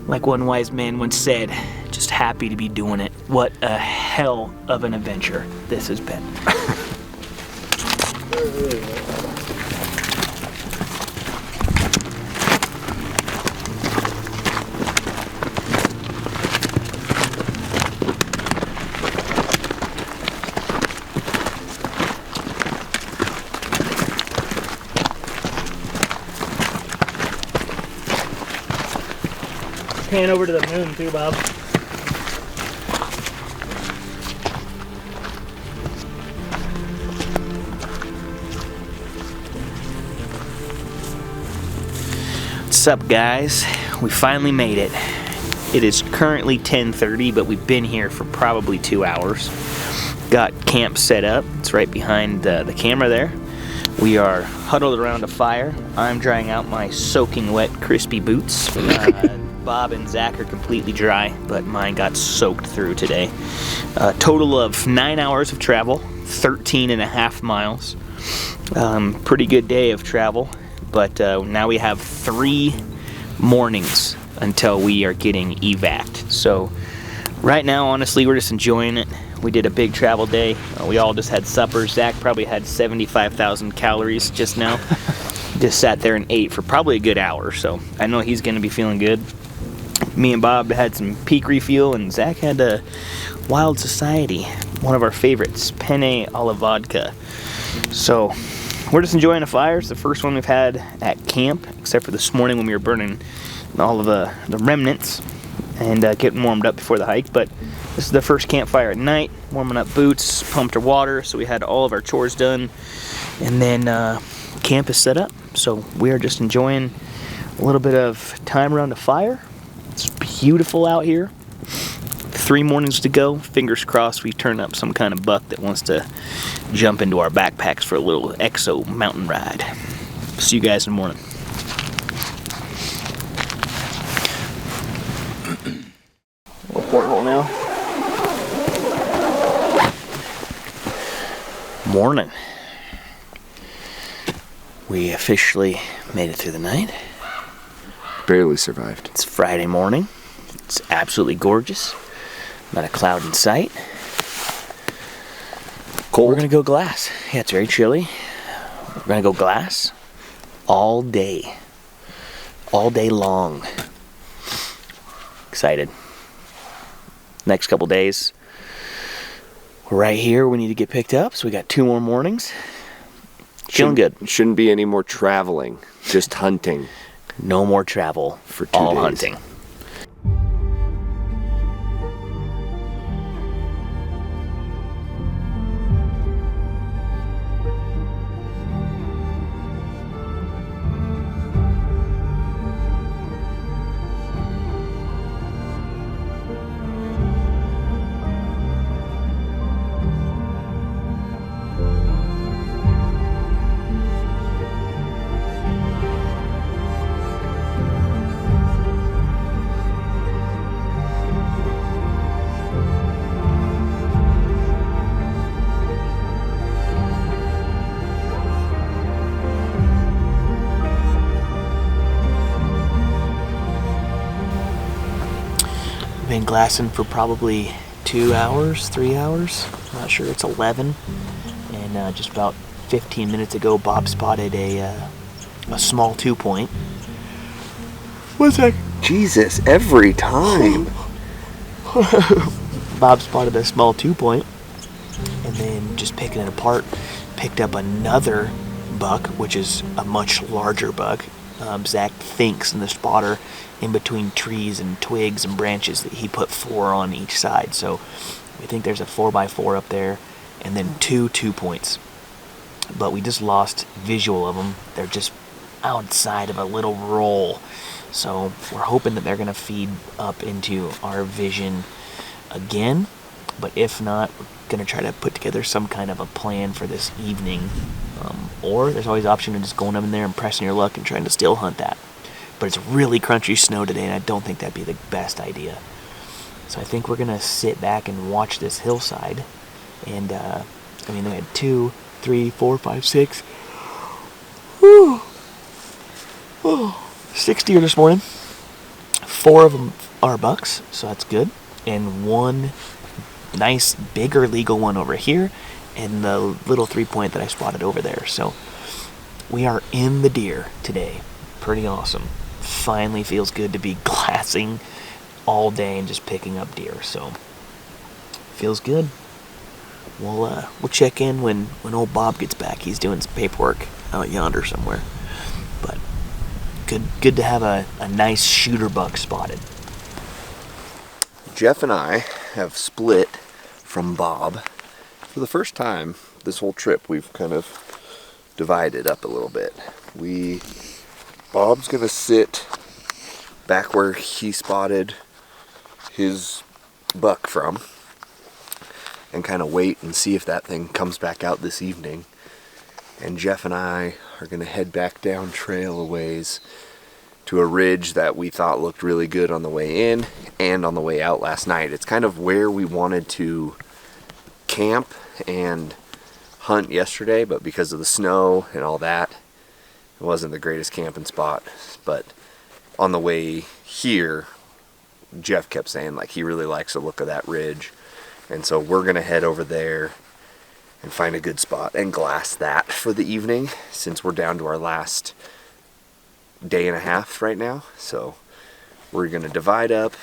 Like one wise man once said, just happy to be doing it. What a hell of an adventure this has been. Pan over to the moon too, Bob. What's up, guys? We finally made it. It is currently 10:30, but we've been here for probably 2 hours. Got camp set up. It's right behind the camera there. We are huddled around a fire. I'm drying out my soaking wet, crispy boots. Bob and Zach are completely dry, but mine got soaked through today. A total of 9 hours of travel, 13.5 miles. Pretty good day of travel, but now we have 3 mornings until we are getting evac'd. So right now, honestly, we're just enjoying it. We did a big travel day. We all just had supper. Zach probably had 75,000 calories just now. Just sat there and ate for probably a good hour, so I know he's gonna be feeling good. Me and Bob had some peak refuel, and Zach had a Wild Society, one of our favorites, penne alla vodka. So we're just enjoying the fire. It's the first one we've had at camp, except for this morning when we were burning all of the remnants and getting warmed up before the hike. But this is the first campfire at night, warming up boots, pumped our water, so we had all of our chores done. And then camp is set up, so we are just enjoying a little bit of time around the fire. It's beautiful out here. 3 mornings to go. Fingers crossed we turn up some kind of buck that wants to jump into our backpacks for a little exo mountain ride. See you guys in the morning. Porthole now. Morning. We officially made it through the night. Barely survived. It's Friday morning. It's absolutely gorgeous. Not a cloud in sight. Cold. We're gonna go glass. Yeah, it's very chilly. We're gonna go glass all day. all day long. Excited. Next couple days, we're right here. We need to get picked up, so we got 2 more mornings. Feeling good. Shouldn't be any more traveling, just hunting. No more travel, For 2 all days. hunting. Been glassing for probably 2 hours, 3 hours. I'm not sure. It's 11, and just about 15 minutes ago, Bob spotted a small 2-point. What's that? Jesus, every time. Bob spotted a small 2-point, and then just picking it apart, picked up another buck, which is a much larger buck. Zach thinks in the spotter, in between trees and twigs and branches, that he put 4 on each side. So we think there's a 4x4 up there, and then 2 2-points. But we just lost visual of them. They're just outside of a little roll. So we're hoping that they're going to feed up into our vision again. But if not, we're going to try to put together some kind of a plan for this evening. Or there's always the option of just going up in there and pressing your luck and trying to still hunt that. But it's really crunchy snow today, and I don't think that'd be the best idea. So I think we're going to sit back and watch this hillside. And, we had 2, 3, 4, 5, 6. Whew. Oh, 6 deer this morning. 4 of them are bucks, so that's good. And 1 nice, bigger legal one over here, and the little 3-point that I spotted over there. So we are in the deer today. Pretty awesome. Finally feels good to be glassing all day and just picking up deer. So feels good. We'll check in when old Bob gets back. He's doing some paperwork out yonder somewhere. But good to have a nice shooter buck spotted. Jeff and I have split from Bob. For the first time this whole trip, we've kind of divided up a little bit. Bob's gonna sit back where he spotted his buck from and kind of wait and see if that thing comes back out this evening. And Jeff and I are gonna head back down trail a ways to a ridge that we thought looked really good on the way in and on the way out last night. It's kind of where we wanted to camp and hunt yesterday, but because of the snow and all that, it wasn't the greatest camping spot. But on the way here, Jeff kept saying like he really likes the look of that ridge, and so we're gonna head over there and find a good spot and glass that for the evening, since we're down to our last day and a half right now. So we're gonna divide up.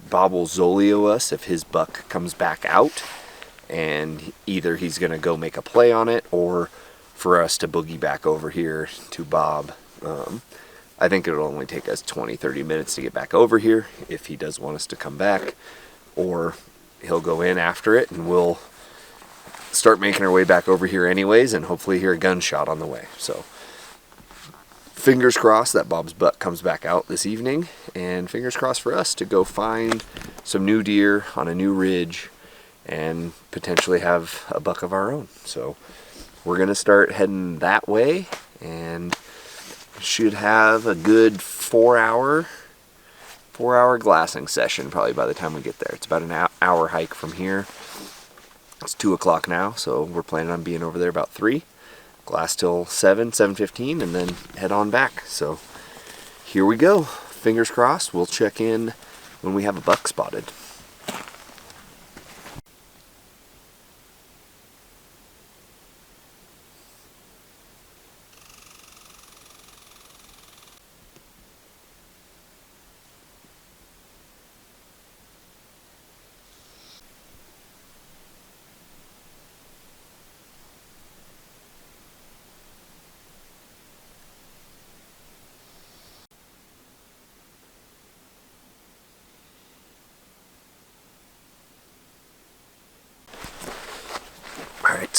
Bob will Zolio us if his buck comes back out, and either he's gonna go make a play on it or for us to boogie back over here to Bob. I think it'll only take us 20-30 minutes to get back over here if he does want us to come back, or he'll go in after it and we'll start making our way back over here anyways and hopefully hear a gunshot on the way. So fingers crossed that Bob's buck comes back out this evening, and fingers crossed for us to go find some new deer on a new ridge and potentially have a buck of our own. So we're gonna start heading that way, and should have a good 4-hour glassing session probably by the time we get there. It's about an hour hike from here. It's 2 o'clock now, so we're planning on being over there about 3. Glass till 7:15, and then head on back. So here we go. Fingers crossed. We'll check in when we have a buck spotted.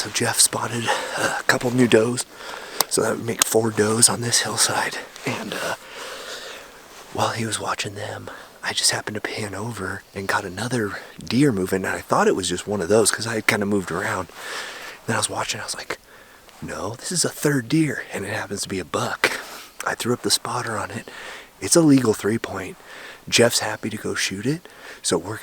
so Jeff spotted a couple new does. So that would make 4 does on this hillside. And while he was watching them, I just happened to pan over and got another deer moving. And I thought it was just one of those because I had kind of moved around. Then I was watching, I was like, no, this is a 3rd deer. And it happens to be a buck. I threw up the spotter on it. It's a legal 3-point. Jeff's happy to go shoot it. So we're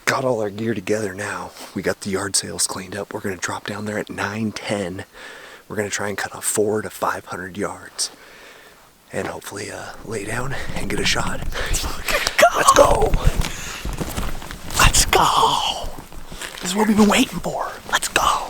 got all our gear together now. We got the yard sales cleaned up. We're gonna drop down there at 9:10. We're gonna try and cut off 400 to 500 yards. And hopefully lay down and get a shot. Let's go! Let's go! This is what we've been waiting for. Let's go!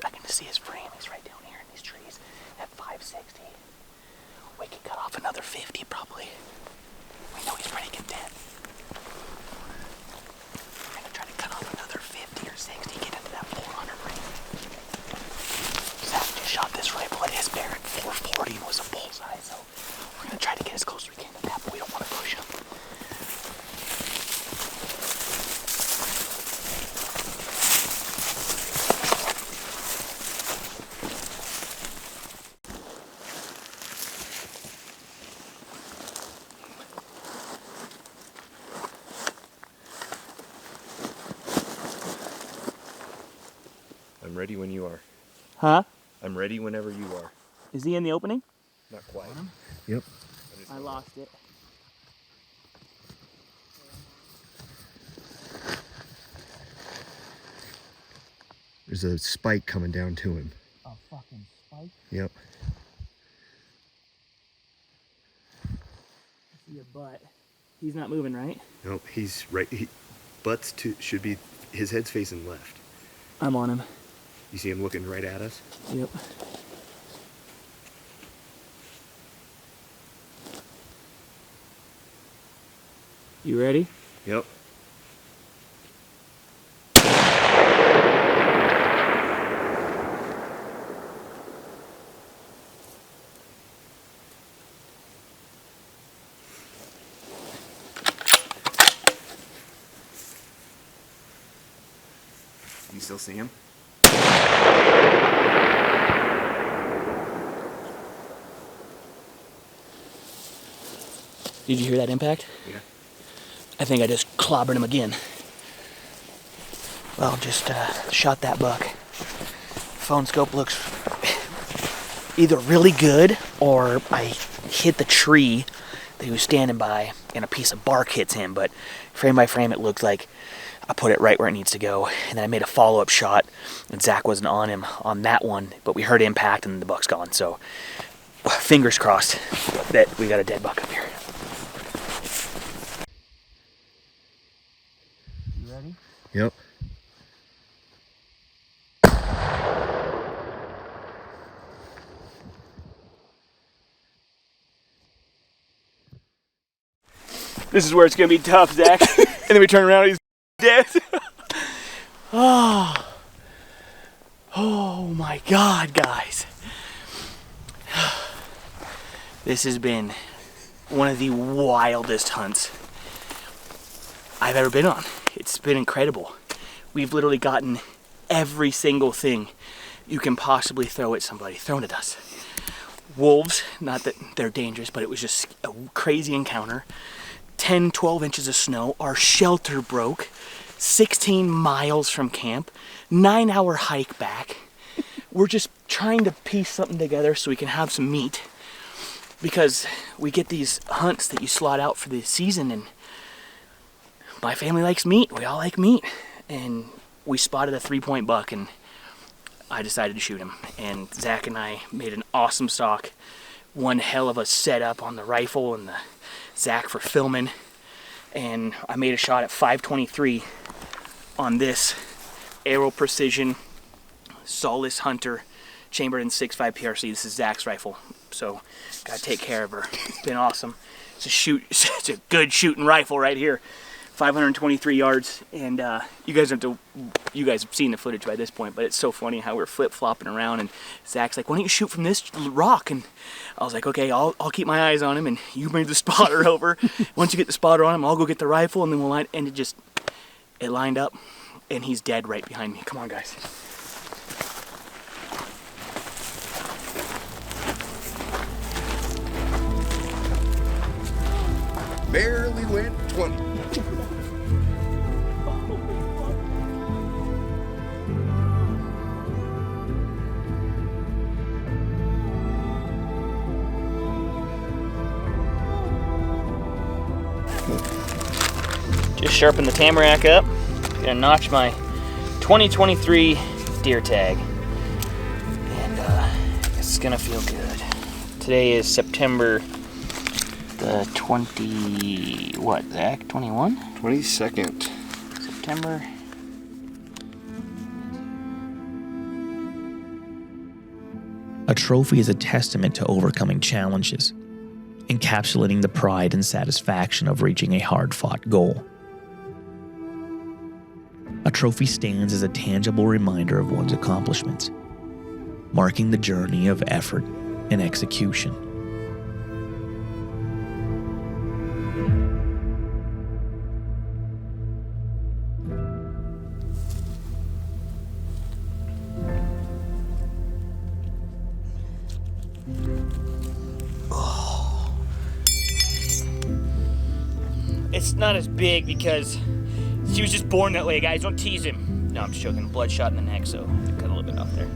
I can just see his frame. He's right down here in these trees at 560. We could cut off another 50 probably. We know he's pretty content. We're gonna try to cut off another 50 or 60, get into that 400 range. Zach just shot this rifle at his bear at 440 and was a bullseye, so we're gonna try to get as close as we can to that, but we don't want to push him. I'm ready when you are. Huh? I'm ready whenever you are. Is he in the opening? Not quite. Yep. I lost it. There's a spike coming down to him. A fucking spike? Yep. I see a butt. He's not moving, right? Nope, he's right. Should be, his head's facing left. I'm on him. You see him looking right at us? Yep. You ready? Yep. You still see him? Did you hear that impact? Yeah. I think I just clobbered him again. Well, just shot that buck. Phone scope looks either really good or I hit the tree that he was standing by and a piece of bark hits him, but frame by frame it looked like I put it right where it needs to go. And then I made a follow-up shot and Zach wasn't on him on that one, but we heard impact and the buck's gone. So fingers crossed that we got a dead buck up here. You ready? Yep. This is where it's gonna be tough, Zach. And then we turn around and he's dead. Oh my God, guys. This has been one of the wildest hunts I've ever been on. It's been incredible. We've literally gotten every single thing you can possibly throw at somebody, thrown at us. Wolves, not that they're dangerous, but it was just a crazy encounter. 10, 12 inches of snow. Our shelter broke. 16 miles from camp. 9-hour hike back. We're just trying to piece something together so we can have some meat. Because we get these hunts that you slot out for the season, and my family likes meat. We all like meat. And we spotted a 3-point buck, and I decided to shoot him. And Zach and I made an awesome stalk. One hell of a setup on the rifle and the Zach for filming. And I made a shot at 523 on this Arrow Precision Solace Hunter, chambered in 6.5 PRC. This is Zach's rifle, so gotta take care of her. It's been awesome. It's a good shooting rifle right here. 523 yards, and you guys have seen the footage by this point, but it's so funny how we're flip-flopping around, and Zach's like, why don't you shoot from this rock? And I was like, okay, I'll keep my eyes on him, and you bring the spotter over. Once you get the spotter on him, I'll go get the rifle, and then we'll line, and it lined up, and he's dead right behind me. Come on, guys. Barely went 20. Just sharpen the tamarack up. Gonna notch my 2023 deer tag. And it's gonna feel good. Today is September the 21? 22nd. September. A trophy is a testament to overcoming challenges, encapsulating the pride and satisfaction of reaching a hard-fought goal. A trophy stands as a tangible reminder of one's accomplishments, marking the journey of effort and execution. It's not as big because she was just born that way, guys. Don't tease him. No, I'm just joking. Bloodshot in the neck, so cut a little bit off there.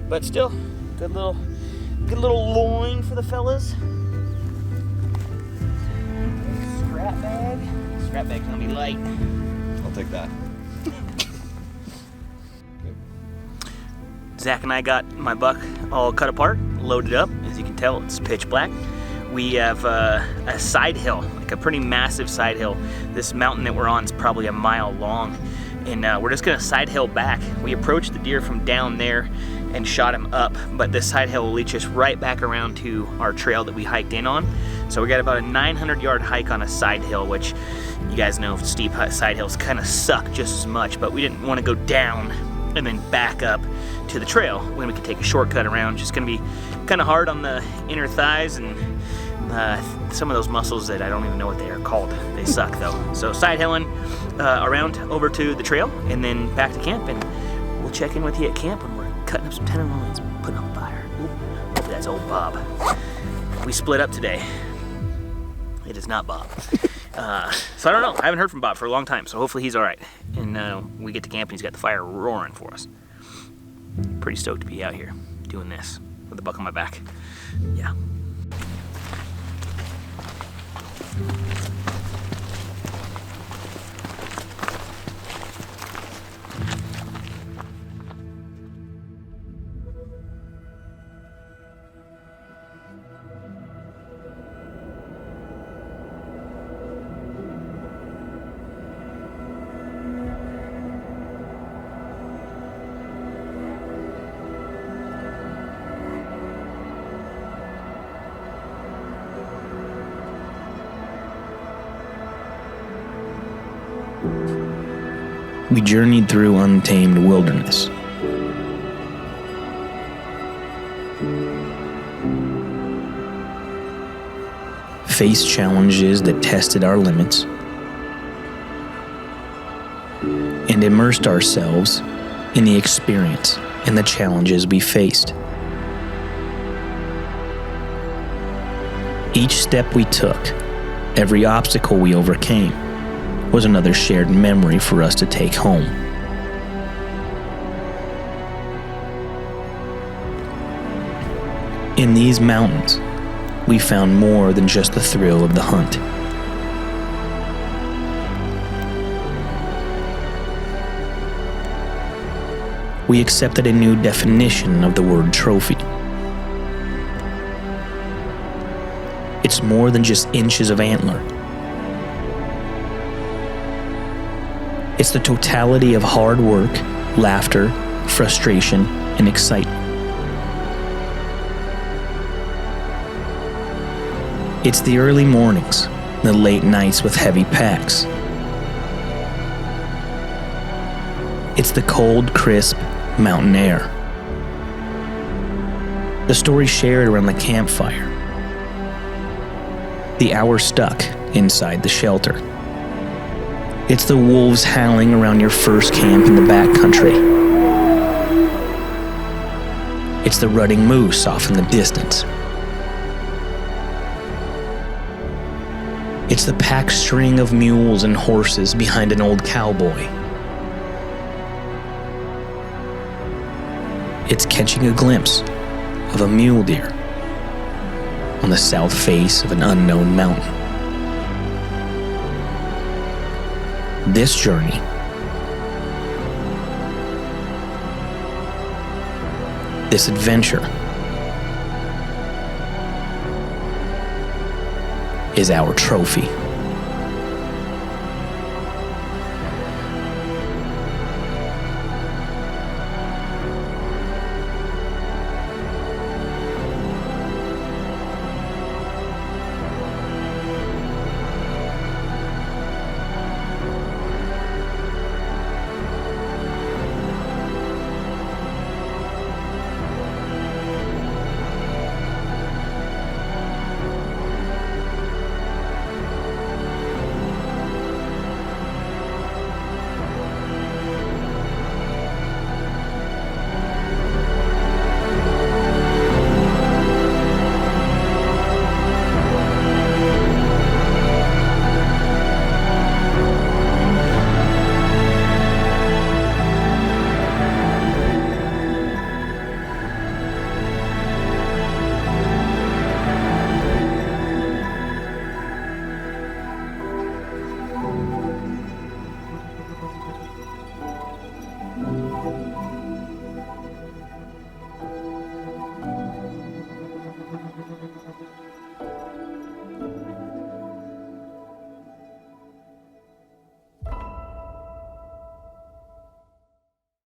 But still, good little loin for the fellas. Strap bag. Strap bag's gonna be light. I'll take that. Zach and I got my buck all cut apart, loaded up. As you can tell, it's pitch black. We have a side hill, like a pretty massive side hill. This mountain that we're on is probably a mile long, and we're just gonna side hill back. We approached the deer from down there and shot him up, but this side hill will lead us right back around to our trail that we hiked in on. So we got about a 900-yard hike on a side hill, which you guys know steep side hills kind of suck just as much, but we didn't want to go down and then back up to the trail when we could take a shortcut around. It's just gonna be kind of hard on the inner thighs and some of those muscles that I don't even know what they are called. They suck though. So side hilling around over to the trail and then back to camp, and we'll check in with you at camp when we're cutting up some tenderloins, putting on fire. Ooh, hopefully that's old Bob. We split up today. It is not Bob. So I don't know. I haven't heard from Bob for a long time, so hopefully he's all right. And we get to camp and he's got the fire roaring for us. Pretty stoked to be out here doing this with the buck on my back. Yeah. We journeyed through untamed wilderness. Faced challenges that tested our limits, and immersed ourselves in the experience and the challenges we faced. Each step we took, every obstacle we overcame, was another shared memory for us to take home. In these mountains, we found more than just the thrill of the hunt. We accepted a new definition of the word trophy. It's more than just inches of antler. It's the totality of hard work, laughter, frustration, and excitement. It's the early mornings, the late nights with heavy packs. It's the cold, crisp mountain air. The stories shared around the campfire. The hours stuck inside the shelter. It's the wolves howling around your first camp in the backcountry. It's the rutting moose off in the distance. It's the packed string of mules and horses behind an old cowboy. It's catching a glimpse of a mule deer on the south face of an unknown mountain. This journey this adventure is our trophy.